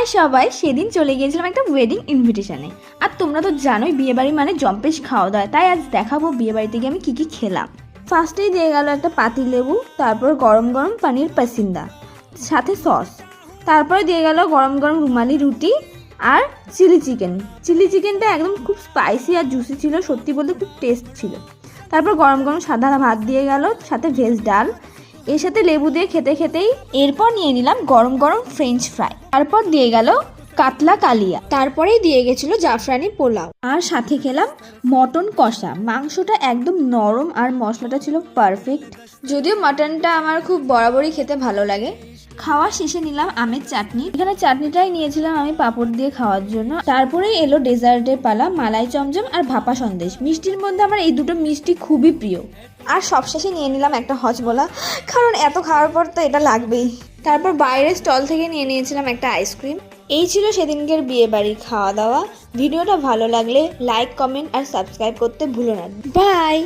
High সবাই, সেদিন চলে গিয়েছিলাম একটা ওয়েডিং ইনভিটেশনে। আর তোমরা তো জানোই বিয়েবাড়ি মানে জম্পেশ খাওয়া দাওয়া, তাই আজ দেখাবো বিয়েবাড়িতে গিয়ে আমি কী খেলাম। ফার্স্টেই দিয়ে গেল একটা পাতি লেবু, তারপর গরম গরম পানির পাসিন্দা সাথে সস, তারপরে দিয়ে গেল গরম গরম রুমালি রুটি আর চিলি চিকেন। চিলি চিকেনটা একদম খুব স্পাইসি আর জুসি ছিল, সত্যি বলতে খুব টেস্ট ছিল। তারপর গরম গরম সাদা ভাত দিয়ে গেল, সাথে ভেজ ডাল, এর সাথে লেবু দিয়ে খেতে খেতেই এরপর নিয়ে নিলাম গরম গরম ফ্রেঞ্চ ফ্রাই, তারপর দিয়ে গেল কাতলা কালিয়া, তারপরেই দিয়ে গেছিল জাফরানি পোলাও, আর সাথে খেলাম মটন কষা। মাংসটা একদম নরম আর মশলাটা ছিল পারফেক্ট। যদিও মাটনটা আমার খুব বরাবরই খেতে ভালো লাগে। খাওয়া শেষে নিলাম আমের চাটনি, এখানে চাটনিটাই নিয়েছিলাম আমি পাঁপড় দিয়ে খাওয়ার জন্য। তারপরেই এলো ডেজার্টের পালা, মালাই চমচম আর ভাপা সন্দেশ। মিষ্টির মধ্যে আমার এই দুটো মিষ্টি খুবই প্রিয়। আর সবশেষে নিয়ে নিলাম একটা হজমোলা, কারণ এত খাওয়ার পর তো এটা লাগবেই। তারপর বাইরের স্টল থেকে নিয়ে নিয়েছিলাম একটা আইসক্রিম। এই ছিল সেদিনকের বিয়ে বাড়ির খাওয়া দাওয়া। ভিডিওটা ভালো লাগলে লাইক, কমেন্ট আর সাবস্ক্রাইব করতে ভুলো না। বাই।